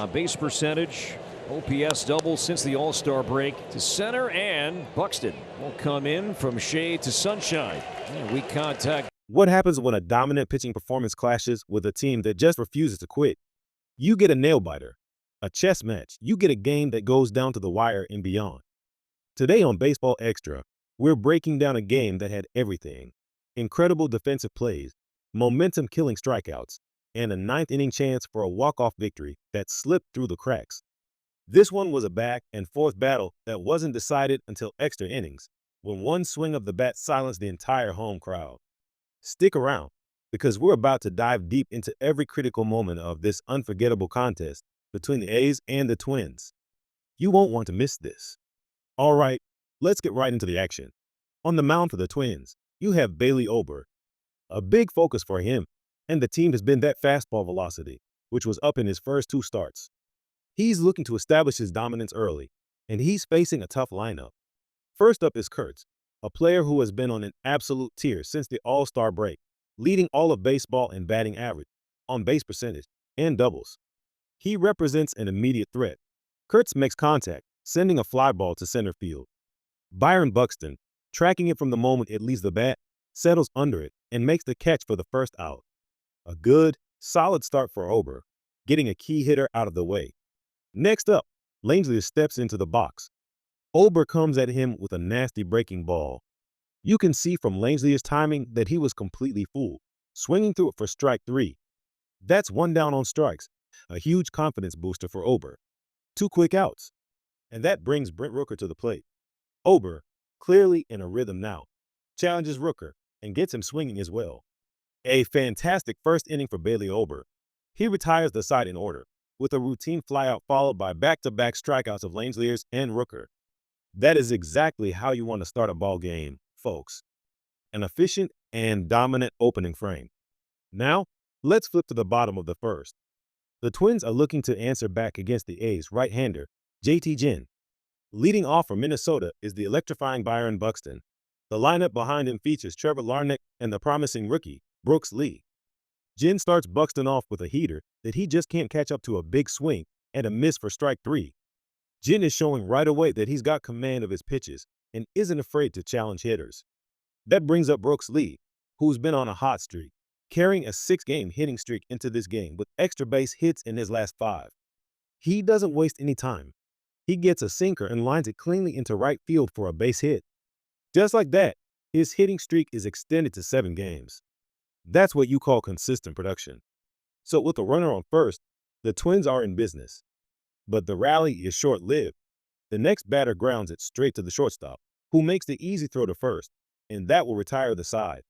Base percentage, OPS double since the All-Star break to center, and Buxton will come in from shade to sunshine. Weak contact. What happens when a dominant pitching performance clashes with a team that just refuses to quit? You get a nail biter, a chess match. You get a game that goes down to the wire and beyond. Today on Baseball Extra, we're breaking down a game that had everything: incredible defensive plays, momentum killing strikeouts, and a ninth inning chance for a walk-off victory that slipped through the cracks. This one was a back and forth battle that wasn't decided until extra innings, when one swing of the bat silenced the entire home crowd. Stick around, because we're about to dive deep into every critical moment of this unforgettable contest between the A's and the Twins. You won't want to miss this. All right, let's get right into the action. On the mound for the Twins, you have Bailey Ober. A big focus for him, and the team has been that fastball velocity, which was up in his first two starts. He's looking to establish his dominance early, and he's facing a tough lineup. First up is Kurtz, a player who has been on an absolute tear since the All-Star break, leading all of baseball in batting average, on base percentage, and doubles. He represents an immediate threat. Kurtz makes contact, sending a fly ball to center field. Byron Buxton, tracking it from the moment it leaves the bat, settles under it and makes the catch for the first out. A good, solid start for Ober, getting a key hitter out of the way. Next up, Langeliers steps into the box. Ober comes at him with a nasty breaking ball. You can see from Langeliers' timing that he was completely fooled, swinging through it for strike three. That's one down on strikes, a huge confidence booster for Ober. Two quick outs, and that brings Brent Rooker to the plate. Ober, clearly in a rhythm now, challenges Rooker and gets him swinging as well. A fantastic first inning for Bailey Ober. He retires the side in order, with a routine flyout followed by back-to-back strikeouts of Langeliers and Rooker. That is exactly how you want to start a ball game, folks. An efficient and dominant opening frame. Now, let's flip to the bottom of the first. The Twins are looking to answer back against the A's right-hander, JT Ginn. Leading off for Minnesota is the electrifying Byron Buxton. The lineup behind him features Trevor Larnach and the promising rookie, Brooks Lee. Ginn starts Buxton off with a heater that he just can't catch up to a big swing and a miss for strike three. Ginn is showing right away that he's got command of his pitches and isn't afraid to challenge hitters. That brings up Brooks Lee, who's been on a hot streak, carrying a 6-game hitting streak into this game with extra base hits in his last 5. He doesn't waste any time. He gets a sinker and lines it cleanly into right field for a base hit. Just like that, his hitting streak is extended to 7 games. That's what you call consistent production. So with a runner on first, the Twins are in business. But the rally is short-lived. The next batter grounds it straight to the shortstop, who makes the easy throw to first, and that will retire the side.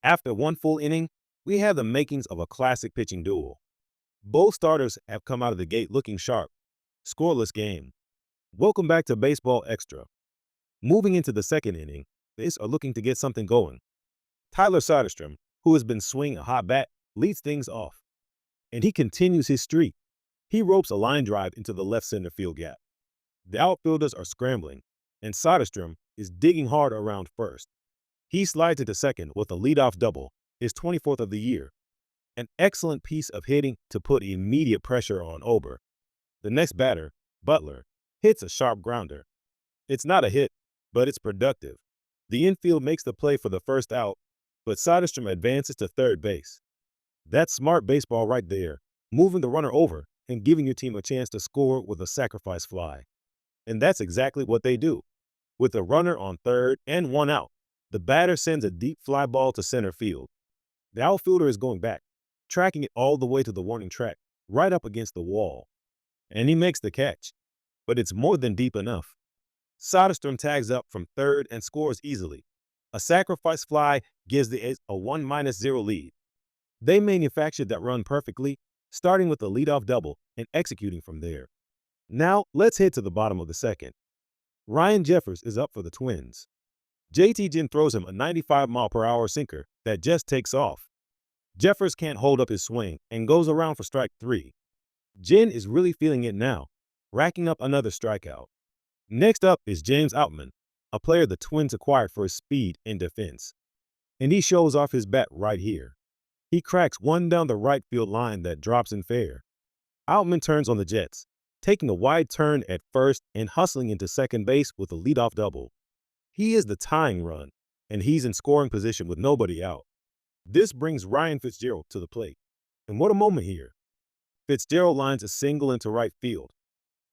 After one full inning, we have the makings of a classic pitching duel. Both starters have come out of the gate looking sharp. Scoreless game. Welcome back to Baseball Extra. Moving into the second inning, the A's are looking to get something going. Tyler Soderstrom, who has been swinging a hot bat, leads things off. And he continues his streak. He ropes a line drive into the left center field gap. The outfielders are scrambling, and Soderstrom is digging hard around first. He slides into second with a leadoff double, his 24th of the year. An excellent piece of hitting to put immediate pressure on Ober. The next batter, Butler, hits a sharp grounder. It's not a hit, but it's productive. The infield makes the play for the first out, but Soderstrom advances to third base. That's smart baseball right there, moving the runner over and giving your team a chance to score with a sacrifice fly. And that's exactly what they do. With a runner on third and one out, the batter sends a deep fly ball to center field. The outfielder is going back, tracking it all the way to the warning track, right up against the wall. And he makes the catch. But it's more than deep enough. Soderstrom tags up from third and scores easily. A sacrifice fly gives the A's a 1-0 lead. They manufactured that run perfectly, starting with a leadoff double and executing from there. Now, let's head to the bottom of the second. Ryan Jeffers is up for the Twins. JT Ginn throws him a 95-mile-per-hour sinker that just takes off. Jeffers can't hold up his swing and goes around for strike three. Ginn is really feeling it now, racking up another strikeout. Next up is James Outman, a player the Twins acquired for his speed and defense. And he shows off his bat right here. He cracks one down the right field line that drops in fair. Outman turns on the Jets, taking a wide turn at first and hustling into second base with a leadoff double. He is the tying run, and he's in scoring position with nobody out. This brings Ryan Fitzgerald to the plate. And what a moment here. Fitzgerald lines a single into right field.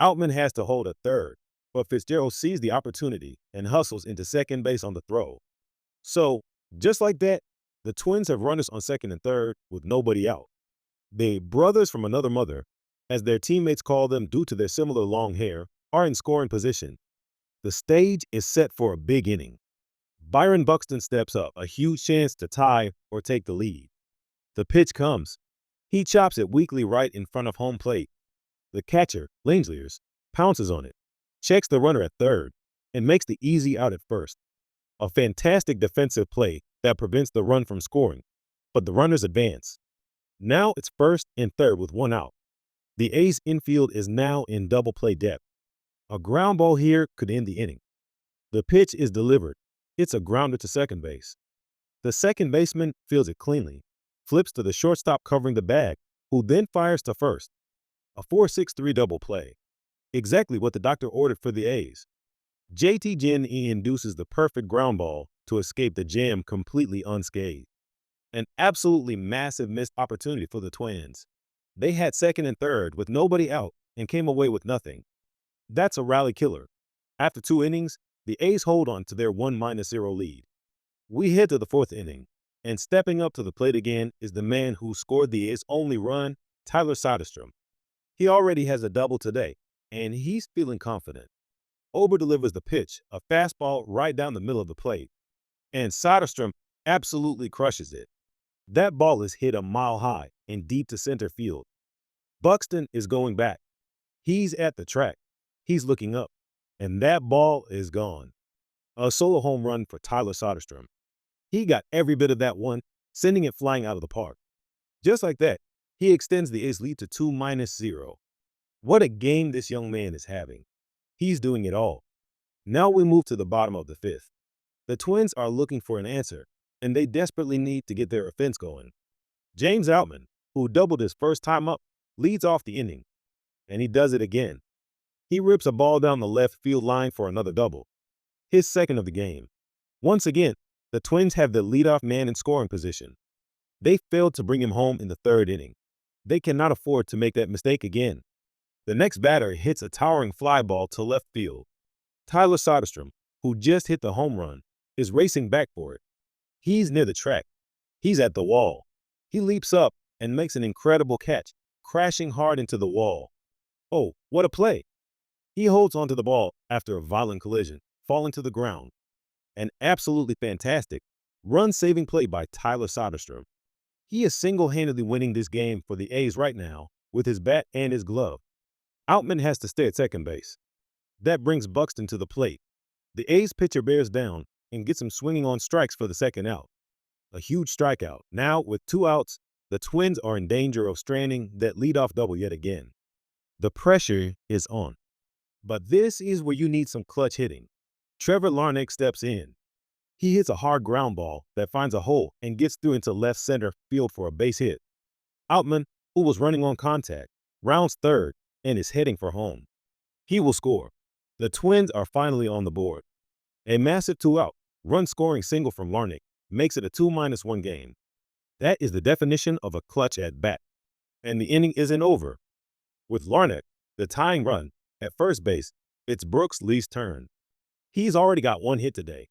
Outman has to hold a third, but Fitzgerald sees the opportunity and hustles into second base on the throw. So, just like that, the Twins have runners on second and third with nobody out. The brothers from another mother, as their teammates call them due to their similar long hair, are in scoring position. The stage is set for a big inning. Byron Buxton steps up, a huge chance to tie or take the lead. The pitch comes. He chops it weakly right in front of home plate. The catcher, Langeliers, pounces on it, checks the runner at third, and makes the easy out at first. A fantastic defensive play that prevents the run from scoring, but the runners advance. Now it's first and third with one out. The A's infield is now in double play depth. A ground ball here could end the inning. The pitch is delivered. It's a grounder to second base. The second baseman fields it cleanly, flips to the shortstop covering the bag, who then fires to first. A 4-6-3 double play. Exactly what the doctor ordered for the A's. JT Jenne induces the perfect ground ball to escape the jam completely unscathed. An absolutely massive missed opportunity for the Twins. They had second and third with nobody out and came away with nothing. That's a rally killer. After 2 innings, the A's hold on to their 1-0 lead. We head to the 4th inning, and stepping up to the plate again is the man who scored the A's only run, Tyler Soderstrom. He already has a double today, and he's feeling confident. Ober delivers the pitch, a fastball right down the middle of the plate, and Soderstrom absolutely crushes it. That ball is hit a mile high and deep to center field. Buxton is going back. He's at the track. He's looking up, and that ball is gone. A solo home run for Tyler Soderstrom. He got every bit of that one, sending it flying out of the park. Just like that, he extends the A's lead to 2-0. What a game this young man is having. He's doing it all. Now we move to the bottom of the 5th. The Twins are looking for an answer, and they desperately need to get their offense going. James Outman, who doubled his first time up, leads off the inning, and he does it again. He rips a ball down the left field line for another double, his second of the game. Once again, the Twins have the leadoff man in scoring position. They failed to bring him home in the 3rd inning. They cannot afford to make that mistake again. The next batter hits a towering fly ball to left field. Tyler Soderstrom, who just hit the home run, is racing back for it. He's near the track. He's at the wall. He leaps up and makes an incredible catch, crashing hard into the wall. Oh, what a play! He holds onto the ball after a violent collision, falling to the ground. An absolutely fantastic run-saving play by Tyler Soderstrom. He is single-handedly winning this game for the A's right now with his bat and his glove. Outman has to stay at second base. That brings Buxton to the plate. The A's pitcher bears down and gets him swinging on strikes for the second out. A huge strikeout. Now, with 2 outs, the Twins are in danger of stranding that leadoff double yet again. The pressure is on. But this is where you need some clutch hitting. Trevor Larnach steps in. He hits a hard ground ball that finds a hole and gets through into left center field for a base hit. Outman, who was running on contact, rounds third and is heading for home. He will score. The Twins are finally on the board. A massive 2-out, run-scoring single from Larnach makes it a 2-1 game. That is the definition of a clutch at bat. And the inning isn't over. With Larnach, the tying run, at first base, it's Brooks Lee's turn. He's already got 1 hit today.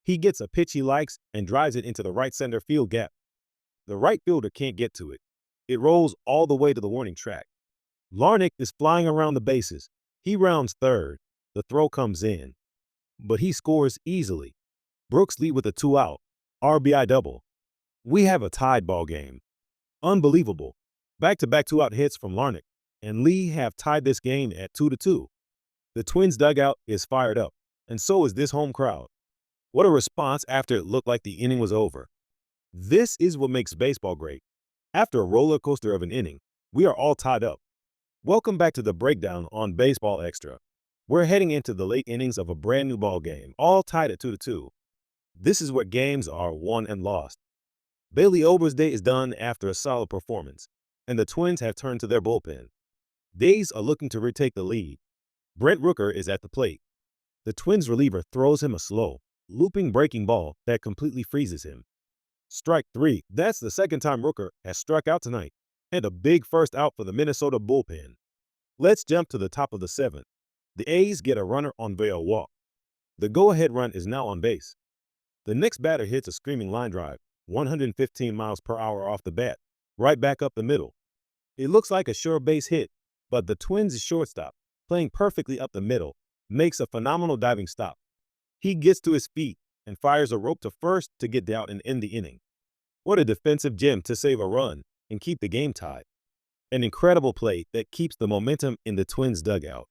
He gets a pitch he likes and drives it into the right center field gap. The right fielder can't get to it. It rolls all the way to the warning track. Larnach is flying around the bases. He rounds third. The throw comes in. But he scores easily. Brooks Lee with a 2-out, RBI double. We have a tied ball game. Unbelievable. Back-to-back 2-out hits from Larnach, and Lee have tied this game at 2-2. The Twins dugout is fired up, and so is this home crowd. What a response after it looked like the inning was over. This is what makes baseball great. After a roller coaster of an inning, we are all tied up. Welcome back to the breakdown on Baseball Extra. We're heading into the late innings of a brand new ball game, all tied at 2-2. This is where games are won and lost. Bailey Ober's day is done after a solid performance, and the Twins have turned to their bullpen. The A's are looking to retake the lead. Brent Rooker is at the plate. The Twins reliever throws him a slow, looping breaking ball that completely freezes him. Strike three. That's the second time Rooker has struck out tonight, and a big first out for the Minnesota bullpen. Let's jump to the top of the seventh. The A's get a runner on via walk. The go-ahead run is now on base. The next batter hits a screaming line drive, 115 miles per hour off the bat, right back up the middle. It looks like a sure base hit, but the Twins' shortstop, playing perfectly up the middle, makes a phenomenal diving stop. He gets to his feet and fires a rope to first to get out and end the inning. What a defensive gem to save a run and keep the game tied. An incredible play that keeps the momentum in the Twins' dugout.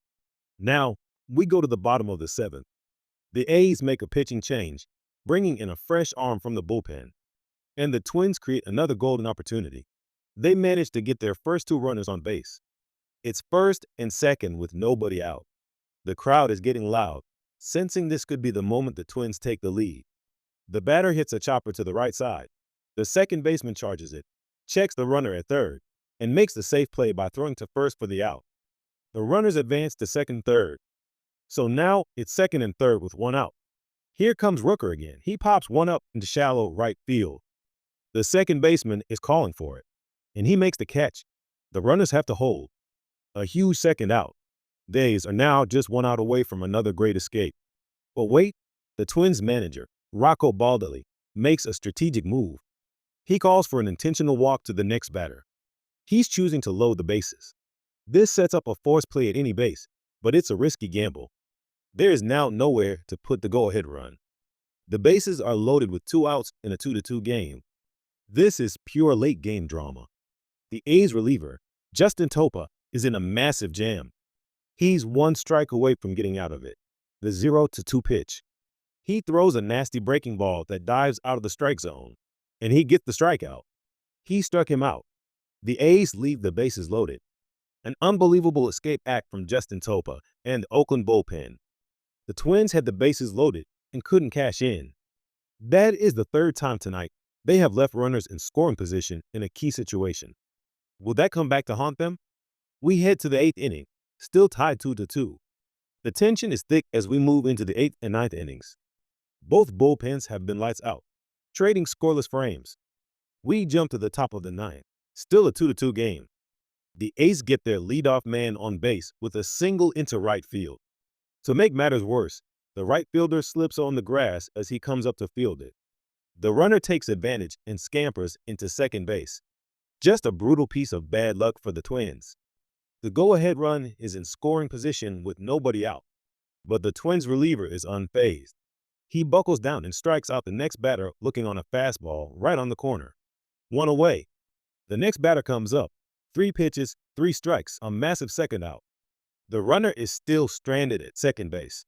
Now, we go to the bottom of the seventh. The A's make a pitching change, bringing in a fresh arm from the bullpen. And the Twins create another golden opportunity. They manage to get their first two runners on base. It's first and second with nobody out. The crowd is getting loud, sensing this could be the moment the Twins take the lead. The batter hits a chopper to the right side. The second baseman charges it, checks the runner at third, and makes the safe play by throwing to first for the out. The runners advance to second, third. So now it's second and third with one out. Here comes Rooker again. He pops one up into shallow right field. The second baseman is calling for it, and he makes the catch. The runners have to hold. A huge second out. The A's are now just one out away from another great escape. But wait, the Twins manager, Rocco Baldelli, makes a strategic move. He calls for an intentional walk to the next batter. He's choosing to load the bases. This sets up a forced play at any base, but it's a risky gamble. There is now nowhere to put the go-ahead run. The bases are loaded with two outs in a 2-2 game. This is pure late-game drama. The A's reliever, Justin Topa, is in a massive jam. He's one strike away from getting out of it. The 0-2 pitch. He throws a nasty breaking ball that dives out of the strike zone, and he gets the strikeout. He struck him out. The A's leave the bases loaded. An unbelievable escape act from Justin Topa and the Oakland bullpen. The Twins had the bases loaded and couldn't cash in. That is the third time tonight they have left runners in scoring position in a key situation. Will that come back to haunt them? We head to the eighth inning, still tied 2-2. The tension is thick as we move into the eighth and ninth innings. Both bullpens have been lights out, trading scoreless frames. We jump to the top of the ninth, still a 2-2 game. The A's get their leadoff man on base with a single into right field. To make matters worse, the right fielder slips on the grass as he comes up to field it. The runner takes advantage and scampers into second base. Just a brutal piece of bad luck for the Twins. The go-ahead run is in scoring position with nobody out, but the Twins reliever is unfazed. He buckles down and strikes out the next batter looking on a fastball right on the corner. One away. The next batter comes up. 3 pitches, 3 strikes, a massive second out. The runner is still stranded at second base.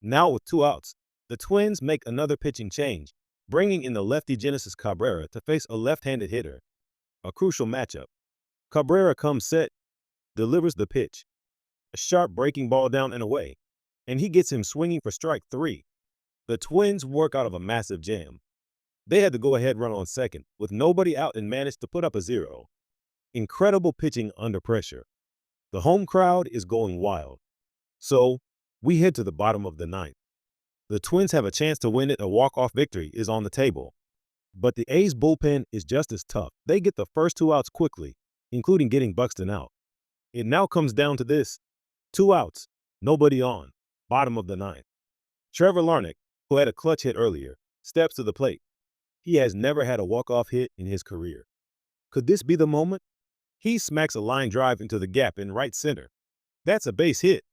Now with 2 outs, the Twins make another pitching change, bringing in the lefty Genesis Cabrera to face a left-handed hitter. A crucial matchup. Cabrera comes set, delivers the pitch. A sharp breaking ball down and away, and he gets him swinging for strike 3. The Twins work out of a massive jam. They had to go ahead run on second with nobody out and managed to put up a 0. Incredible pitching under pressure. The home crowd is going wild. So, we head to the bottom of the ninth. The Twins have a chance to win it. A walk-off victory is on the table. But the A's bullpen is just as tough. They get the first 2 outs quickly, including getting Buxton out. It now comes down to this. 2 outs, nobody on, bottom of the ninth. Trevor Larnach, who had a clutch hit earlier, steps to the plate. He has never had a walk-off hit in his career. Could this be the moment? He smacks a line drive into the gap in right center. That's a base hit.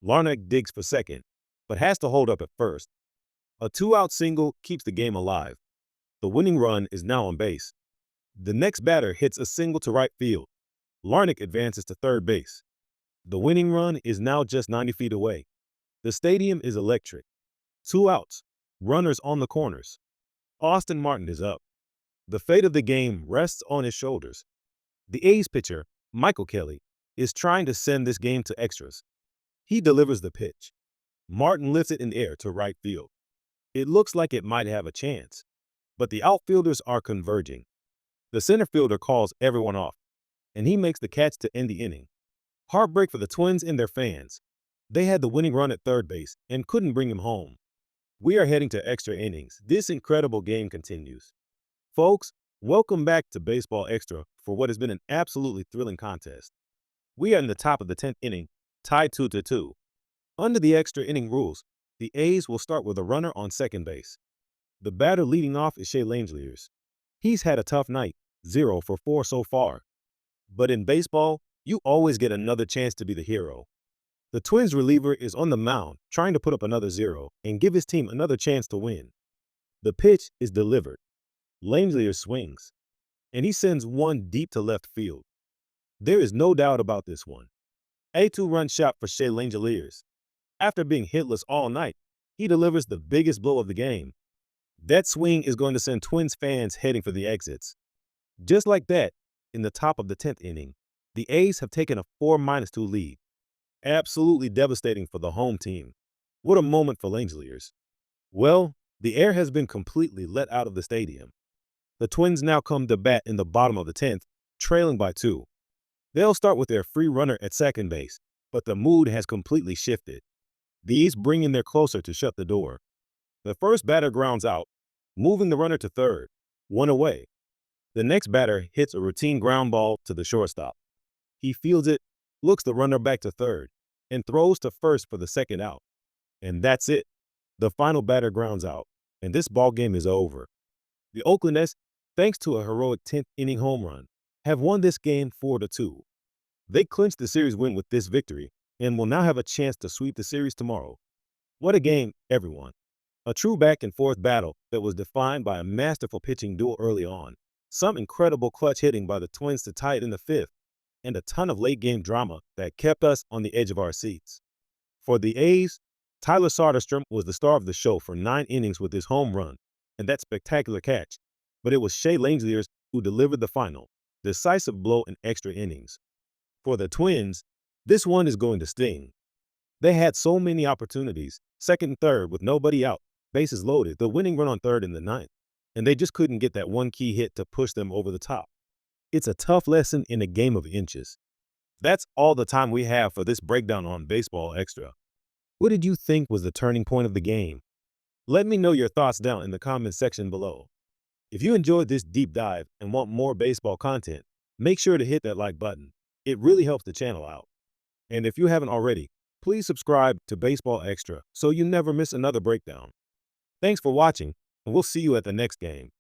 Larnach digs for second, but has to hold up at first. A 2-out single keeps the game alive. The winning run is now on base. The next batter hits a single to right field. Larnach advances to third base. The winning run is now just 90 feet away. The stadium is electric. 2 outs, runners on the corners. Austin Martin is up. The fate of the game rests on his shoulders. The A's pitcher, Michael Kelly, is trying to send this game to extras. He delivers the pitch. Martin lifts it in the air to right field. It looks like it might have a chance, but the outfielders are converging. The center fielder calls everyone off, and he makes the catch to end the inning. Heartbreak for the Twins and their fans. They had the winning run at third base and couldn't bring him home. We are heading to extra innings. This incredible game continues. Folks, welcome back to Baseball Extra for what has been an absolutely thrilling contest. We are in the top of the 10th inning, tied 2-2. Under the extra inning rules, the A's will start with a runner on second base. The batter leading off is Shea Langeliers. He's had a tough night, 0 for 4 so far. But in baseball, you always get another chance to be the hero. The Twins reliever is on the mound, trying to put up another 0 and give his team another chance to win. The pitch is delivered. Langeliers swings, and he sends one deep to left field. There is no doubt about this one. A two-run shot for Shea Langeliers. After being hitless all night, he delivers the biggest blow of the game. That swing is going to send Twins fans heading for the exits. Just like that, in the top of the 10th inning, the A's have taken a 4-2 lead. Absolutely devastating for the home team. What a moment for Langeliers. Well, the air has been completely let out of the stadium. The Twins now come to bat in the bottom of the 10th, trailing by 2. They'll start with their free runner at second base, but the mood has completely shifted. The East bring in their closer to shut the door. The first batter grounds out, moving the runner to third, 1 away. The next batter hits a routine ground ball to the shortstop. He fields it, looks the runner back to third, and throws to first for the second out. And that's it. The final batter grounds out, and this ball game is over. The Oakland A's, thanks to a heroic 10th inning home run, have won this game 4-2. They clinched the series win with this victory and will now have a chance to sweep the series tomorrow. What a game, everyone. A true back-and-forth battle that was defined by a masterful pitching duel early on, some incredible clutch hitting by the Twins to tie it in the 5th, and a ton of late-game drama that kept us on the edge of our seats. For the A's, Tyler Soderstrom was the star of the show for 9 innings with his home run and that spectacular catch, but it was Shea Langeliers who delivered the final, decisive blow in extra innings. For the Twins, this one is going to sting. They had so many opportunities, second and third with nobody out, bases loaded, the winning run on third in the 9th, and they just couldn't get that one key hit to push them over the top. It's a tough lesson in a game of inches. That's all the time we have for this breakdown on Baseball Extra. What did you think was the turning point of the game? Let me know your thoughts down in the comments section below. If you enjoyed this deep dive and want more baseball content, make sure to hit that like button. It really helps the channel out. And if you haven't already, please subscribe to Baseball Extra so you never miss another breakdown. Thanks for watching, and we'll see you at the next game.